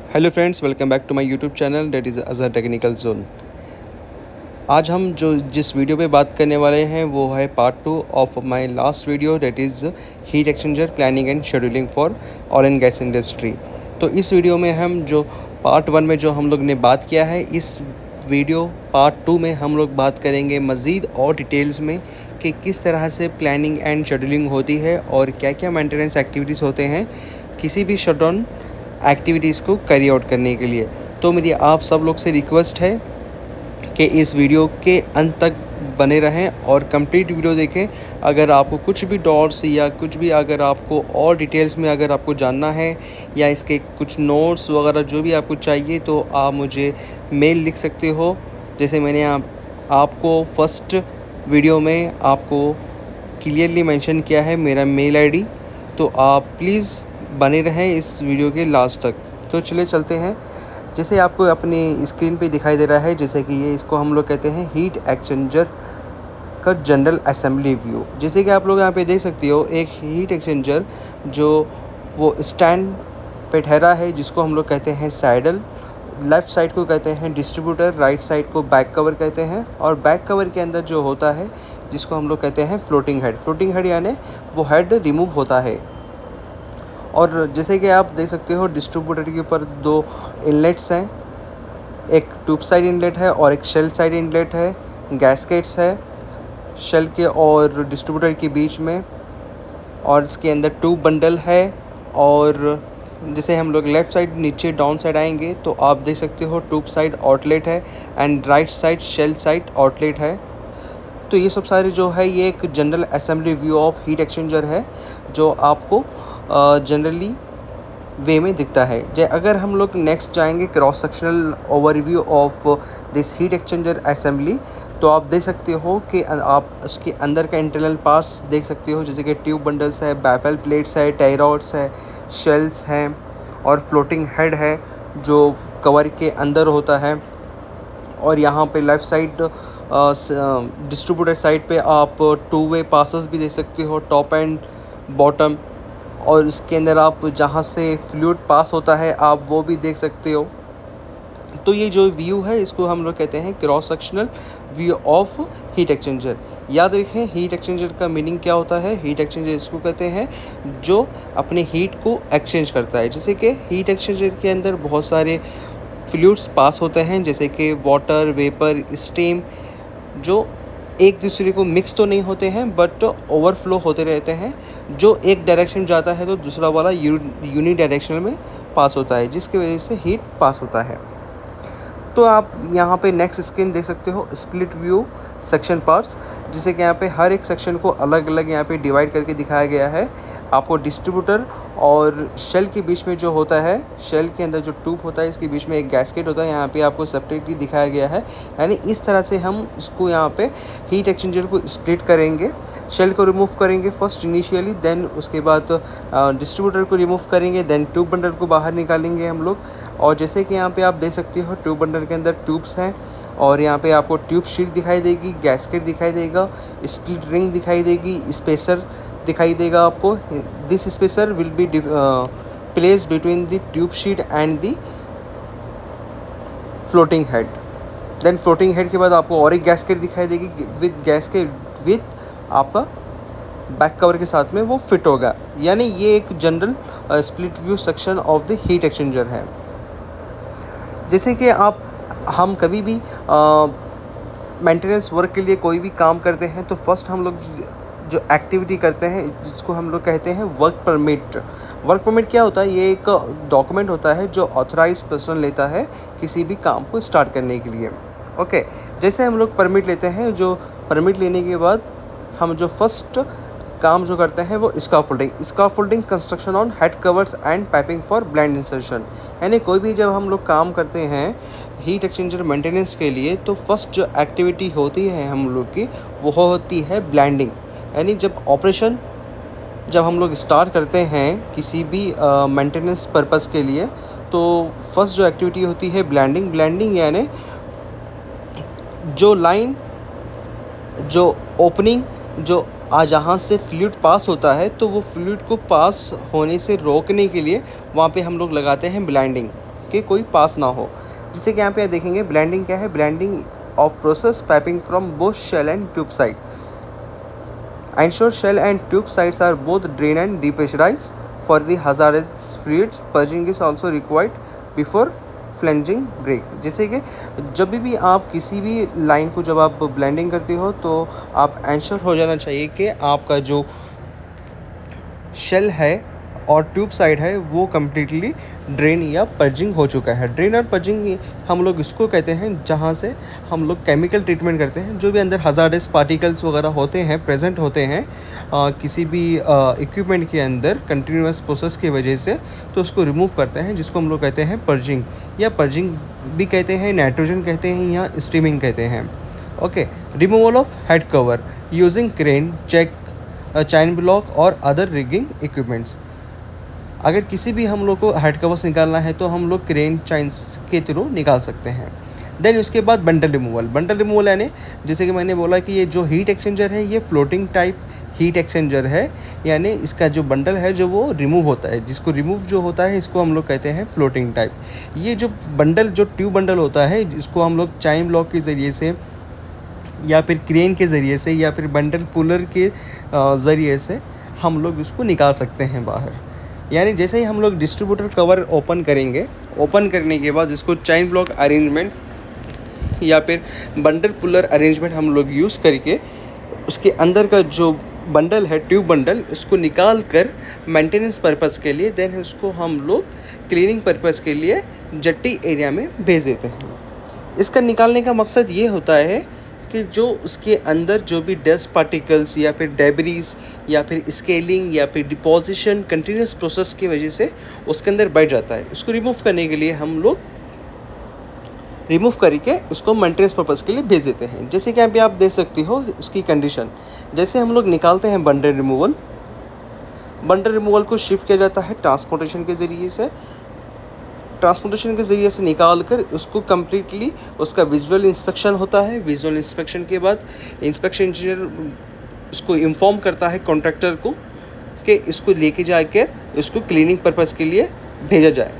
Hello friends, welcome back to my YouTube channel that is Azhar technical zone. आज हम जिस video पे बात करने वाले हैं वो है part 2 of my last video that is heat exchanger planning and scheduling for oil and gas industry. तो इस वीडियो में हम जो पार्ट 1 में जो हम लोग ने बात किया है, इस वीडियो पार्ट 2 में हम लोग बात करेंगे मज़ीद और डिटेल्स में कि किस तरह से प्लानिंग एंड शेड्यूलिंग होती है और क्या क्या मेंटेनेंस एक्टिविटीज़ होते हैं किसी भी शटडाउन एक्टिविटीज़ को कैरी आउट करने के लिए। तो मेरी आप सब लोग से रिक्वेस्ट है कि इस वीडियो के अंत तक बने रहें और कंप्लीट वीडियो देखें। अगर आपको कुछ भी डाउट्स या कुछ भी अगर आपको और डिटेल्स में अगर आपको जानना है या इसके कुछ नोट्स वगैरह जो भी आपको चाहिए तो आप मुझे मेल लिख सकते हो। जैसे मैंने आपको फर्स्ट वीडियो में आपको क्लियरली मेंशन किया है मेरा मेल आईडी, तो आप प्लीज़ बने रहें इस वीडियो के लास्ट तक। तो चलिए चलते हैं। जैसे आपको अपनी स्क्रीन पे दिखाई दे रहा है, जैसे कि ये इसको हम लोग कहते हैं हीट एक्सचेंजर का जनरल असेंबली व्यू। जैसे कि आप लोग यहाँ पे देख सकते हो एक हीट एक्सचेंजर जो वो स्टैंड पे ठहरा है, जिसको हम लोग कहते हैं सैडल। लेफ़्ट साइड को कहते हैं डिस्ट्रीब्यूटर, राइट साइड को बैक कवर कहते हैं, और बैक कवर के अंदर जो होता है जिसको हम लोग कहते हैं फ्लोटिंग हेड। फ्लोटिंग हेड यानी वो हेड रिमूव होता है। और जैसे कि आप देख सकते हो डिस्ट्रीब्यूटर के ऊपर दो इनलेट्स हैं, एक ट्यूब साइड इनलेट है और एक शेल साइड इनलेट है। गैस्केट्स है शेल के और डिस्ट्रीब्यूटर के बीच में, और इसके अंदर ट्यूब बंडल है। और जैसे हम लोग लेफ़्ट साइड नीचे डाउन साइड आएंगे तो आप देख सकते हो ट्यूब साइड आउटलेट है and right side shell side outlet है। तो ये सब सारे जो है ये एक general assembly view of heat exchanger है जो आपको जनरली वे में दिखता है। अगर हम लोग नेक्स्ट जाएंगे cross sectional overview of this heat exchanger assembly, तो आप देख सकते हो कि आप उसके अंदर का इंटरनल पार्ट्स देख सकते हो, जैसे कि ट्यूब बंडल्स है, बैफल प्लेट्स है, टाई रोड्स है, शेल्स हैं और फ्लोटिंग हेड है जो कवर के अंदर होता है। और यहाँ पे लेफ़्ट साइड डिस्ट्रीब्यूटर साइड पे आप टू वे पासेस भी देख सकते हो, टॉप एंड बॉटम, और इसके अंदर आप जहाँ से फ्लूइड पास होता है आप वो भी देख सकते हो। तो ये जो व्यू है इसको हम लोग कहते हैं cross sectional view of heat exchanger. याद रखें हीट एक्सचेंजर का मीनिंग क्या होता है। हीट एक्सचेंजर इसको कहते हैं जो अपने हीट को एक्सचेंज करता है। जैसे कि हीट एक्सचेंजर के अंदर बहुत सारे फ्लूइड्स पास होते हैं, जैसे कि वाटर, वेपर, स्टीम, जो एक दूसरे को मिक्स तो नहीं होते हैं बट ओवरफ्लो होते रहते हैं। जो एक डायरेक्शन जाता है तो दूसरा वाला यूनी डायरेक्शन में पास होता है, जिसकी वजह से हीट पास होता है। तो आप यहाँ पे नेक्स्ट स्क्रीन देख सकते हो स्प्लिट व्यू सेक्शन पार्ट्स, जिसे कि यहाँ पे हर एक सेक्शन को अलग अलग यहाँ पे डिवाइड करके दिखाया गया है। आपको डिस्ट्रीब्यूटर और शेल के बीच में जो होता है, शेल के अंदर जो ट्यूब होता है इसके बीच में एक गैस्केट होता है, यहाँ पे आपको सेपरेटली दिखाया गया है। यानी इस तरह से हम इसको यहाँ पे हीट एक्सचेंजर को स्प्लिट करेंगे। शेल को रिमूव करेंगे फर्स्ट इनिशियली, देन उसके बाद डिस्ट्रीब्यूटर को रिमूव करेंगे, देन ट्यूब बंडल को बाहर निकालेंगे हम लोग। और जैसे कि यहाँ पे आप देख सकते हो ट्यूब बंडल के अंदर ट्यूब्स हैं, और यहाँ पे आपको ट्यूब शीट दिखाई देगी, गैस्केट दिखाई देगा, स्प्लिट रिंग दिखाई देगी, स्पेसर दिखाई देगा आपको। This spacer will be place between the tube sheet and the floating head. Then floating head के बाद आपको और एक गैस्केट दिखाई देगी विद गैस्केट विद आपका बैक कवर के साथ में वो फिट होगा। यानी ये एक general split view section of the heat exchanger है। जैसे कि हम कभी भी मेंटेनेंस वर्क के लिए कोई भी काम करते हैं तो फर्स्ट हम लोग जो एक्टिविटी करते हैं जिसको हम लोग कहते हैं वर्क परमिट। वर्क परमिट क्या होता है? ये एक डॉक्यूमेंट होता है जो ऑथराइज पर्सन लेता है किसी भी काम को स्टार्ट करने के लिए। ओके, जैसे हम लोग परमिट लेते हैं, जो परमिट लेने के बाद हम जो फर्स्ट काम जो करते हैं वो scaffolding construction on head covers and piping for blind insertion. यानी कोई भी जब हम लोग काम करते हैं हीट एक्सचेंजर मेंटेनेंस के लिए तो फर्स्ट जो एक्टिविटी होती है हम लोग की वो होती है ब्लाइंडिंग। यानी जब हम लोग स्टार्ट करते हैं किसी भी मेंटेनेंस पर्पस के लिए तो फर्स्ट जो एक्टिविटी होती है ब्लाइंडिंग यानी जो लाइन, जो ओपनिंग, जो जहाँ से फ्लूइड पास होता है तो वो फ्लूइड को पास होने से रोकने के लिए वहाँ पे हम लोग लगाते हैं ब्लाइंडिंग। के कोई पास ना हो। जैसे कि यहाँ पे देखेंगे ब्लेंडिंग क्या है, blending of process piping from both shell and tube side. Ensure shell and tube sides are both drained and depressurized. For the hazardous fluids, purging is also required before flanging break. जैसे कि जब भी आप किसी भी line को जब आप ब्लेंडिंग करते हो तो आप एंश्योर हो जाना चाहिए कि आपका जो शेल है और ट्यूब साइड है वो कम्प्लीटली ड्रेन या पर्जिंग हो चुका है। ड्रेन और पर्जिंग हम लोग इसको कहते हैं जहाँ से हम लोग केमिकल ट्रीटमेंट करते हैं, जो भी अंदर हज़ार्डस पार्टिकल्स वगैरह होते हैं प्रेजेंट होते हैं किसी भी इक्विपमेंट के अंदर कंटिन्यूस प्रोसेस की वजह से, तो उसको रिमूव करते हैं, जिसको हम लोग कहते हैं पर्जिंग, या पर्जिंग भी कहते हैं, नाइट्रोजन कहते हैं या स्टीमिंग कहते हैं। Okay, removal of head cover using crane, check, chain block और अदर रिगिंग इक्विपमेंट्स। अगर किसी भी हम लोग को हेड कवर्स निकालना है तो हम लोग क्रेन चाइन्स के थ्रू निकाल सकते हैं। देन उसके बाद बंडल रिमूवल। बंडल रिमूवल यानी जैसे कि मैंने बोला कि ये जो हीट एक्सचेंजर है ये फ्लोटिंग टाइप हीट एक्सचेंजर है, यानी इसका जो बंडल है जो वो रिमूव होता है, जिसको रिमूव जो होता है इसको हम लोग कहते हैं फ्लोटिंग टाइप। ये जो बंडल जो ट्यूब बंडल होता है जिसको हम लोग चाइन ब्लॉक के ज़रिए से या फिर क्रेन के ज़रिए से या फिर बंडल पुलर के ज़रिए से हम लोग उसको निकाल सकते हैं बाहर। यानी जैसे ही हम लोग डिस्ट्रीब्यूटर कवर ओपन करेंगे, ओपन करने के बाद इसको चाइन ब्लॉक अरेंजमेंट या फिर बंडल पुलर अरेंजमेंट हम लोग यूज़ करके उसके अंदर का जो बंडल है ट्यूब बंडल, उसको निकाल कर मेंटेनेंस पर्पज़ के लिए, देन उसको हम लोग क्लीनिंग पर्पज़ के लिए जट्टी एरिया में भेज देते हैं। इसका निकालने का मकसद ये होता है कि जो उसके अंदर जो भी डस्ट पार्टिकल्स या फिर डेब्रीज या फिर स्केलिंग या फिर डिपोजिशन कंटिन्यूस प्रोसेस की वजह से उसके अंदर बैठ जाता है, उसको रिमूव करने के लिए हम लोग रिमूव करके उसको मेंटेनेंस पर्पज़ के लिए भेज देते हैं। जैसे कि यहाँ पे आप देख सकते हो उसकी कंडीशन। जैसे हम लोग निकालते हैं बंडल रिमूवल को शिफ्ट किया जाता है ट्रांसपोर्टेशन के ज़रिए से। ट्रांसपोर्टेशन के ज़रिए से निकाल कर उसको कम्प्लीटली उसका विजुअल इंस्पेक्शन होता है। विजुअल इंस्पेक्शन के बाद इंस्पेक्शन इंजीनियर उसको इन्फॉर्म करता है कॉन्ट्रैक्टर को कि इसको लेके जाकर इसको क्लीनिंग पर्पज़ के लिए भेजा जाए।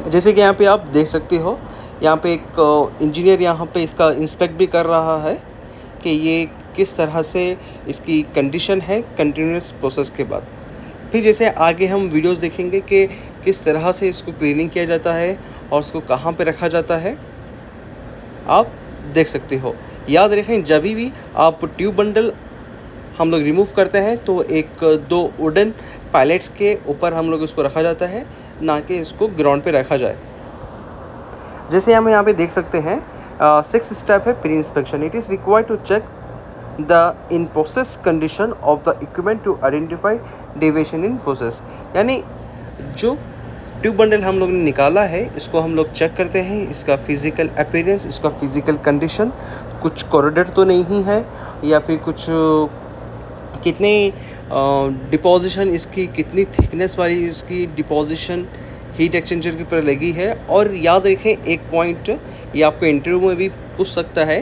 जैसे कि यहाँ पे आप देख सकते हो, यहाँ पे एक इंजीनियर यहाँ पे इसका इंस्पेक्ट भी कर रहा है कि ये किस तरह से इसकी कंडीशन है कंटिन्यूस प्रोसेस के बाद। फिर जैसे आगे हम वीडियोस देखेंगे कि किस तरह से इसको क्लीनिंग किया जाता है और उसको कहाँ पे रखा जाता है, आप देख सकते हो। याद रखें जब भी आप ट्यूब बंडल हम लोग रिमूव करते हैं तो एक दो वुडन पैलेट्स के ऊपर हम लोग उसको रखा जाता है, ना कि इसको ग्राउंड पे रखा जाए। जैसे हम यहाँ पे देख सकते हैं 6 स्टेप है pre inspection. It is required to check the in process condition of the equipment to identify deviation in process. यानी जो ट्यूब बंडल हम लोग ने निकाला है इसको हम लोग चेक करते हैं, इसका फिज़िकल अपीयरेंस, इसका फिज़िकल कंडीशन, कुछ कॉरिडोर तो नहीं है या फिर कुछ कितने डिपोजिशन इसकी, कितनी थिकनेस वाली इसकी डिपोजिशन हीट एक्सचेंजर के ऊपर लगी है। और याद रखें एक पॉइंट ये आपको इंटरव्यू में भी पूछ सकता है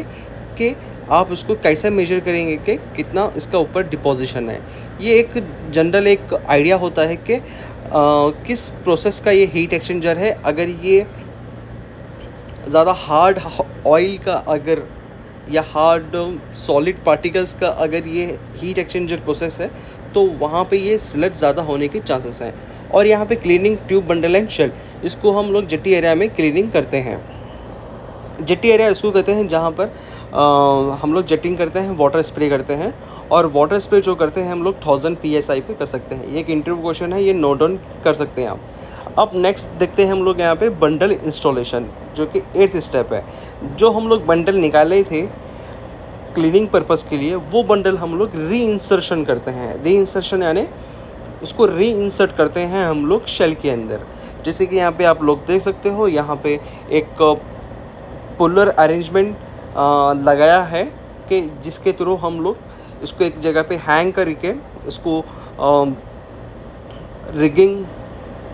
कि आप उसको कैसे मेजर करेंगे कि कितना इसका ऊपर डिपोजिशन है। ये एक जनरल एक आइडिया होता है कि किस प्रोसेस का ये हीट एक्सचेंजर है। अगर ये ज़्यादा हार्ड ऑयल का अगर या हार्ड सॉलिड पार्टिकल्स का अगर ये हीट एक्सचेंजर प्रोसेस है तो वहाँ पे ये स्लज ज़्यादा होने के चांसेस हैं। और यहाँ पे cleaning tube bundle and shell, इसको हम लोग जेटी एरिया में क्लीनिंग करते हैं। जेटी एरिया इसको कहते हैं जहाँ पर हम लोग जेटिंग करते हैं, वाटर स्प्रे करते हैं। और वाटर स्प्रे जो करते हैं हम लोग 1000 PSI पे कर सकते हैं। ये एक इंटरव्यू क्वेश्चन है, ये नोट डाउन कर सकते हैं आप। अब नेक्स्ट देखते हैं हम लोग यहाँ पे बंडल इंस्टॉलेशन, जो कि 8th स्टेप है। जो हम लोग बंडल निकाले थे क्लीनिंग पर्पज़ के लिए, वो बंडल हम लोग री इंसर्शन करते हैं। री इंसर्शन यानी उसको री इंसर्ट करते हैं हम लोग शेल के अंदर। जैसे कि यहाँ पे आप लोग देख सकते हो, यहाँ पे एक पुलर अरेंजमेंट लगाया है कि जिसके थ्रू हम लोग इसको एक जगह पे हैंग करके इसको रिगिंग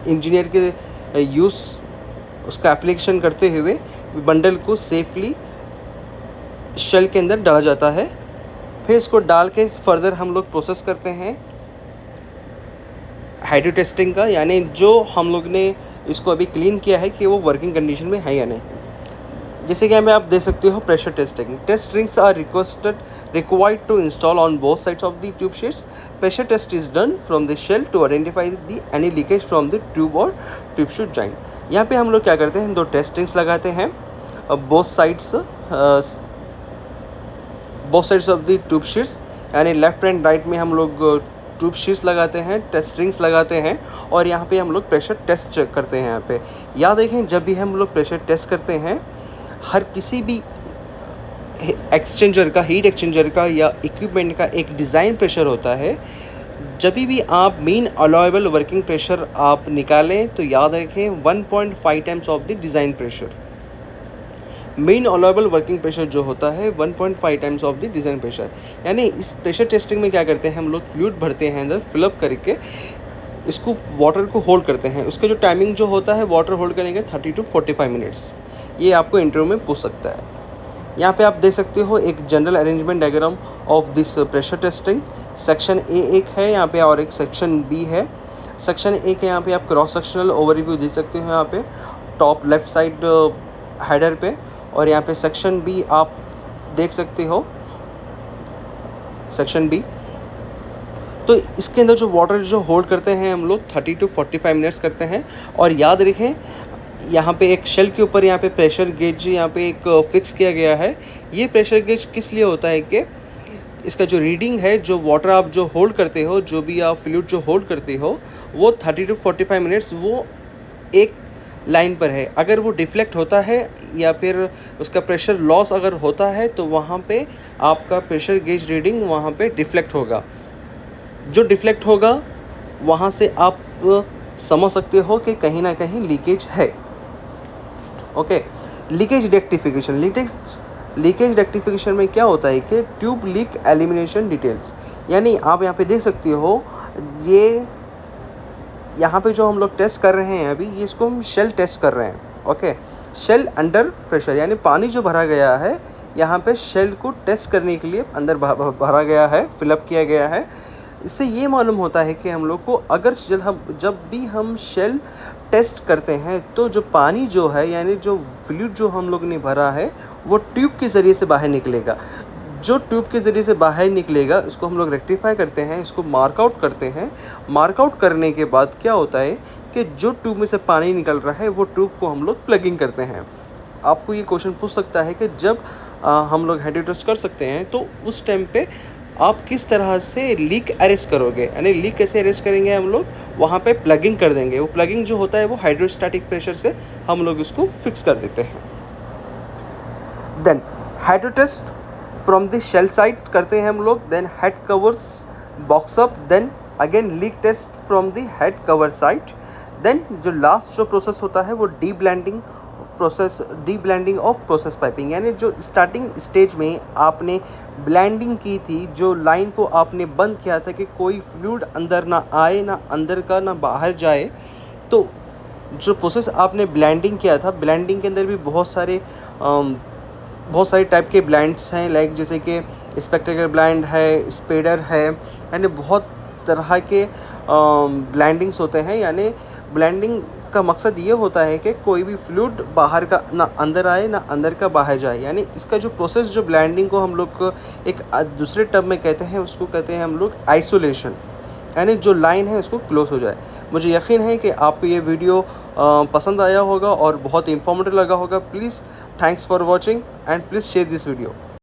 इंजीनियर के यूज़ उसका एप्लीकेशन करते हुए बंडल को सेफली शेल के अंदर डाला जाता है। फिर इसको डाल के फर्दर हम लोग प्रोसेस करते हैं हाइड्रो टेस्टिंग का, यानी जो हम लोग ने इसको अभी क्लीन किया है कि वो वर्किंग कंडीशन में है या नहीं। जैसे कि यहाँ पे आप देख सकते हो pressure testing. Test rings are required to install on both sides of the tube sheets. Pressure test is done from the shell to identify the any leakage from the tube और ट्यूब शीट जॉइंट। यहाँ पे हम लोग क्या करते हैं, 2 test rings लगाते हैं both sides of the tube sheets, यानी लेफ्ट एंड राइट में हम लोग ट्यूब शीट्स लगाते हैं, टेस्ट रिंग्स लगाते हैं और यहाँ पे हम लोग प्रेशर टेस्ट चेक करते हैं। यहाँ पे याद देखें, जब भी हम लोग प्रेशर टेस्ट करते हैं, हर किसी भी एक्सचेंजर का, हीट एक्सचेंजर का या इक्विपमेंट का एक डिज़ाइन प्रेशर होता है। जब भी आप मीन अलाउएबल वर्किंग प्रेशर आप निकालें तो याद रखें 1.5 times of the design pressure. Main allowable working pressure जो होता है 1.5 times of the design pressure. यानी इस प्रेशर टेस्टिंग में क्या करते हैं, हम लोग फ्लूइड भरते हैं अंदर, फिलअप करके इसको वाटर को होल्ड करते हैं। उसका जो टाइमिंग जो होता है वाटर होल्ड करने का 30 to 45 मिनट्स। ये आपको इंटरव्यू में पूछ सकता है। यहाँ पे आप देख सकते हो एक general arrangement diagram of this pressure testing. Section A एक है यहाँ पे और एक सेक्शन बी है। सेक्शन ए के यहाँ पे आप क्रॉस सेक्शनल ओवरव्यू देख सकते हो यहाँ पे टॉप लेफ्ट साइड हेडर पे, और यहाँ पे सेक्शन बी आप देख सकते हो, सेक्शन बी। तो इसके अंदर जो वाटर जो होल्ड करते हैं हम लोग 30 to 45 मिनट्स करते हैं। और याद रखें, यहाँ पे एक शेल के ऊपर यहाँ पे प्रेशर गेज यहाँ पे एक फिक्स किया गया है। ये प्रेशर गेज किस लिए होता है कि इसका जो रीडिंग है, जो वाटर आप जो होल्ड करते हो, जो भी आप फ्लूइड जो होल्ड करते हो, वो 30 to 45 मिनट्स वो एक लाइन पर है। अगर वो डिफ्लेक्ट होता है या फिर उसका प्रेशर लॉस अगर होता है तो वहाँ पे आपका प्रेशर गेज रीडिंग वहाँ पे डिफ्लेक्ट होगा। जो डिफ्लेक्ट होगा वहाँ से आप समझ सकते हो कि कहीं ना कहीं लीकेज है। Okay, leakage rectification. Leakage rectification में क्या होता है कि ट्यूब लीक एलिमिनेशन डिटेल्स, यानी आप यहाँ पे देख सकते हो, ये यहाँ पे जो हम लोग टेस्ट कर रहे हैं अभी, ये इसको हम शेल टेस्ट कर रहे हैं। ओके, शेल अंडर प्रेशर, यानी पानी जो भरा गया है यहाँ पे शेल को टेस्ट करने के लिए अंदर भरा गया है, फिलअप किया गया है। इससे ये मालूम होता है कि हम लोग को अगर जब भी हम शेल टेस्ट करते हैं तो जो पानी जो है, यानी जो फ्लूइड जो हम लोग ने भरा है, वो ट्यूब के ज़रिए से बाहर निकलेगा। जो ट्यूब के ज़रिए से बाहर निकलेगा इसको हम लोग रेक्टिफाई करते हैं, इसको मार्कआउट करते हैं। मार्कआउट करने के बाद क्या होता है कि जो ट्यूब में से पानी निकल रहा है वो ट्यूब को हम लोग प्लगिंग करते हैं। आपको ये क्वेश्चन पूछ सकता है कि जब हम लोग हेड टेस्ट कर सकते हैं तो उस टाइम पे आप किस तरह से लीक अरेस्ट करोगे, यानी लीक कैसे अरेस्ट करेंगे हम लोग, वहाँ पे प्लगिंग कर देंगे। वो प्लगिंग जो होता है वो हाइड्रोस्टैटिक प्रेशर से हम लोग इसको फिक्स कर देते हैं। Then hydro test from the shell side करते हैं हम लोग, then head covers box up, then again leak test from the head cover side. Then जो लास्ट जो प्रोसेस होता है वो deblending of process piping, यानी जो स्टार्टिंग स्टेज में आपने ब्लेंडिंग की थी, जो लाइन को आपने बंद किया था कि कोई फ्लूइड अंदर ना आए, ना अंदर का ना बाहर जाए, तो जो प्रोसेस आपने ब्लेंडिंग किया था, ब्लेंडिंग के अंदर भी बहुत सारे टाइप के ब्लेंड्स हैं, लाइक जैसे कि स्पेक्ट्रल ब्लेंड है, स्पेडर है, यानी बहुत तरह के ब्लेंडिंग्स होते हैं। यानी ब्लेंडिंग का मकसद ये होता है कि कोई भी फ्लूइड बाहर का ना अंदर आए, ना अंदर का बाहर जाए। यानी इसका जो प्रोसेस, जो ब्लेंडिंग को हम लोग एक दूसरे टर्म में कहते हैं, उसको कहते हैं हम लोग आइसोलेशन, यानी जो लाइन है उसको क्लोज हो जाए। मुझे यकीन है कि आपको ये वीडियो पसंद आया होगा और बहुत इंफॉर्मेटिव लगा होगा। Please thanks for watching and please share this video.